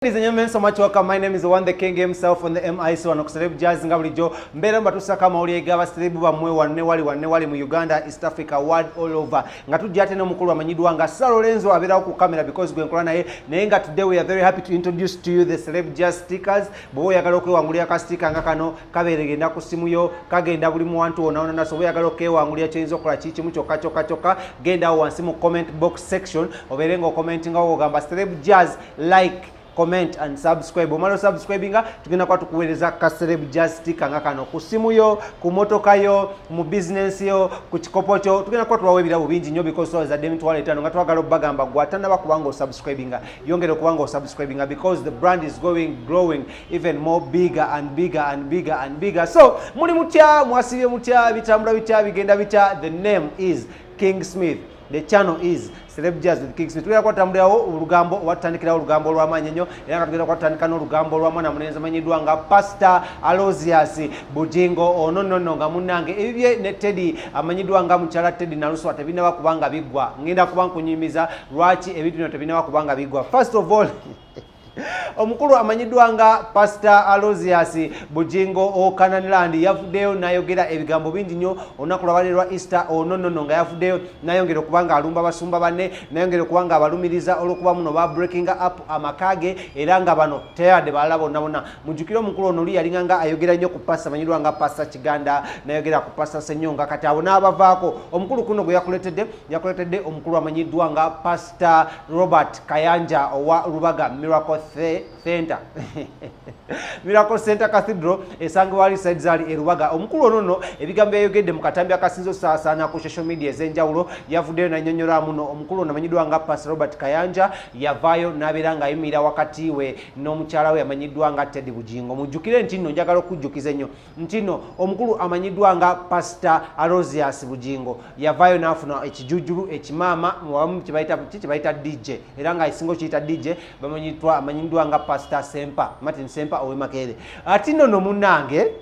Ladies and gentlemen, so much welcome. My name is the one, the king himself on the MIC one Celeb Jazz Ngabulijo. Mbere mbatusaka mawuli gaba celeb bamwe wali mu Uganda, East Africa, world all over. Ngatujja ate n'omukulu amanyidwa nga Lorenzo abera ku camera because gwe nkola naye nga today we are very happy to introduce to you the Celeb Jazz stickers. Bo yagala okwewangulira ka sticker nga kano kaberegenda ku simu yo kagenda buli muntu onaona naso bo yagala okwewangulira kyinzo kola kikimu kyokka genda wansi mu comment box section oberenga commenting nga ogamba Celeb Jazz like comment and subscribe. Omalo subscribinga tugenda kwa tukuweleza ka Celeb Jazz sticker nga kano ku simu yo, ku motoka yo, mu business yo, ku kikopo kyo. Tugenda kwa tuwawe ebirabo bingi nnyo because so za demi twaleetano nga twagala bagamba gwatana bakubanga subscribinga. Yongere kubanga subscribinga because the brand is growing even more bigger and bigger. So, muli mutya, mwasibye mutya, bitambula bitya, bigenda bitya. The name is King Smith. The channel is Celeb Jazz with King Smith. Tugenda kwatambulirawo olugambo watandikirawo olugambo olw'amaanyi nnyo era nga tugenda kwatandika n'olugambo olw'amwana mulenzi amanyiddwa nga Pastor Aloysius Bugingo ono nga munnange ebibye ne Teddy amanyiddwa nga mukyala Teddy Naluswa tebinaba kubanga biggwa. Ngenda kuba nkunyumiza lwaki ebintu bino tebinaba kubanga biggwa. First of all omukulu amanyiddwa nga Pastor Aloysius Bugingo Okananiland yavuddeyo n'ayogera ebigambo bingi nnyo olunaku lwabalirwa Easter ono nga yavuddeyo n'ayongera okubanga alumba basumba banne n'ayongera okubanga abalumiriza olw'okuba muno ba breaking up amakage era nga bano teyadde balala bonna. Mujjukire omukulu ono oli yalinga nga ayogera nnyo ku Pastor amanyiddwa nga Pastor Kiganda n'ayogera ku Pastor Senyonga kati abo n'abavaako. Omukulu kuno gwe yakuletedde omukulu amanyiddwa nga Pastor Robert Kayanja owa Rubaga Miracle Center Miracle Center Cathedral esangibwa side zali erubaga. Omukulu ono ebigambo yayogedde mu katambi akasinzo saasaana ku social media ez'enjawulo yavuddeyo n'annyonnyola muno. Omukulu ono amanyiddwa nga Pastor Robert Kayanja yavaayo n'abeera ng'ayimirira wakati we n'omukyala we amanyiddwa nga Teddy Bugingo. Mujjukire nti nno njagala okujjukiza ennyo nti nno omukulu amanyiddwa nga Pastor Aloysius Bugingo yavaayo n'afuna ekijujjulu ekimaama wamu kibayita DJ era nga esingo kiyita DJ amanyiddwa nga Pastor Martin Sempa ow'Emakerere. Ati nno munnange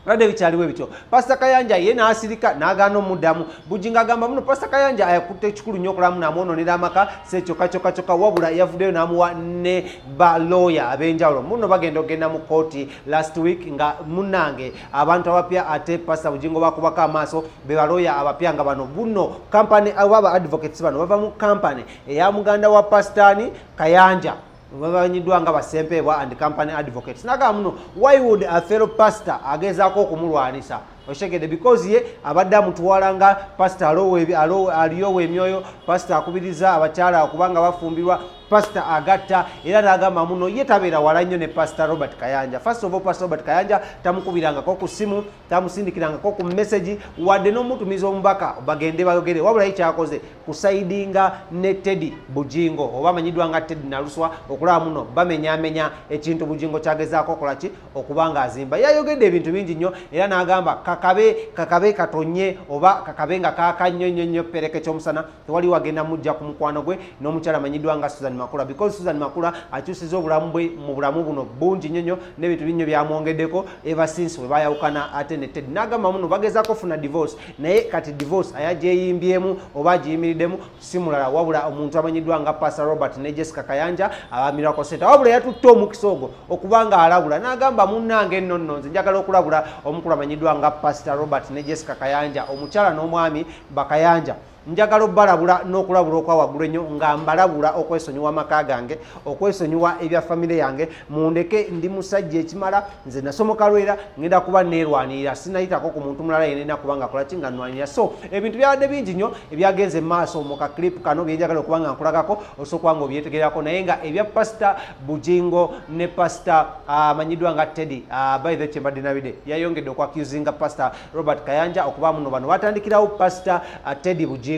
Rade bikyaliwe bityo. Pastor Kayanja ye n'asirika n'agaana omuddamu. Bugingo agamba muno Pastor Kayanja ayakutte ekikulu nnyo okulamu n'amwononera amaka kyokka wabula yavuddeyo n'amuwa ne ba lawyer ab'enjawulo. Muno bagenda okgenda mu kooti last week nga munnange abantu abapya ate Pastor Bugingo bakubako amaaso be ba lawyer abapya nga bano buno company aba advocates bano bava mu company eya muganda wa Pastor Kayanja babanyiddwa nga basempebwa and company advocates. Naga muno why would a fellow pastor agezaako okumulwanisa oshegede because ye abadde amutuwala nga Pastor aliyowa emyoyo, Pastor akubiriza abakyala okubanga bafumbirwa, Pastor agatta era n'agamba muno ye tabeera wala nnyo ne Pastor Robert Kayanja. First of all, Pastor Robert Kayanja tamukubirangako ku simu, tamusindikirangako ku message wadde n'omutumiza omubaka bagende bayogere, wabula ye kyakoze kusaidinga ne Teddy Bugingo oba amanyiddwa nga Teddy Naluswa okulaba muno bamenyamenya ekintu Bugingo kyagezaako okolaki okubanga azimba. Yayogedde ebintu bingi nnyo era n'agamba kakabe katonye oba kakabe nga kakannyo pereke ky'omusana tewali wagenda mujja ku mukwano gwe n'omukyala amanyiddwa nga Susan Makula because Susan Makula akyusiza obulamu bwe mu bulamu buno bungi nnyo n'ebintu binyo byamwongeddeko ever since we bayawukana ate ne Teddy. N'agamba muno bagezaako ofuna divorce naye kati divorce ayagyeyimbyemu oba agiyimiriddemu si mulala wabula omuntu amanyiddwa nga Pastor Robert ne Jessica Kayanja aba Miracle Center wabula yatutte omukisa ogwo okubanga alabula. N'agamba munnange nno nze njagala okulabula omukulu amanyiddwa nga Pastor Robert ne Jessica Kayanja omukyala n'omwami Bakayanja njagala obbalabula n'okulabula okwawaggulu ennyo nga mbalabula okwesonyiwa amaka gange, okwesonyiwa ebya famire yange. Mundeke ndi musajja ekimala, nze nasomoka lwera ngenda kuba neerwanirira, sinayitako ku muntu mulala yenna kubanga akola ki nga nnwanirira. So ebintu byabadde bingi nnyo ebyagenze maaso mu ka clip kano byenjagala okuba nga nkulagako osooka nga obyetegerako naye nga ebya Pastor Bugingo ne Pastor amanyiddwa nga Teddy by the Chembadde Nabide yayongedde okwakuzinga Pastor Robert Kayanja okuba muno bano batandikirawo Pastor Teddy Bugingo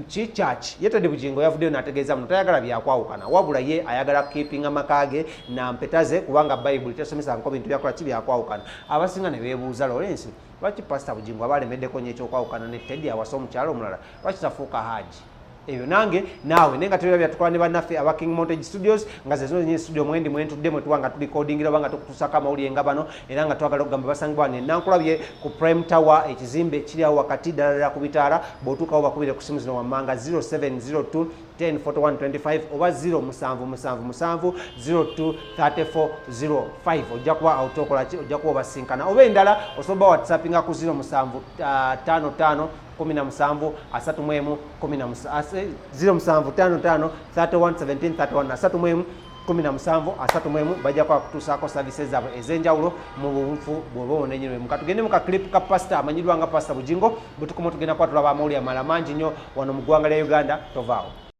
church Teddy Bugingo yavuddeyo n'ategeeza muno tayagala byakwawukana wabula ye ayagala keeping amakage na mpetaze kubanga Bible tesomesa nko bintu byakola ki byakwawukana. Abasinga ne beebuuza Lawrence lwaki Pastor Bugingo abalemeddeko nnyo ekyokwawukana ne Teddy awasa omukyalo omulala lwaki tafuuka haji ebyo nange naawe nenga tebera byatukola ne bannaffe aba King Montage Studios nga ze zino studio mwendi mwentudde mwe tuwanga tulikodingira banga tukutusaka amawulire nga bano era nga twagala okugamba basangibwa ne nankulabye ku Prime Tower ekizimbe kiri awo wakati ddala ku bitaala bw'otuukawo bakubire ku simu zino wammanga 0702 10 41 25 oba 0777 02 34 05 ojja kuba autokola ki ojja kuba obasinkana oba endala osobola whatsappinga ku 0755 17 31 0755 31 17 31 17 bajja kwa kutusaako services zaabwe ez'enjawulo mu bunfu bw'oba onenyerwe mukatugende muka clip ka pastor amanyirwa nga pastor Bugingo bwe tukoma tugenda kwatulaba amawulire amala mangi nnyo wano mu ggwanga lya Uganda tovaawo.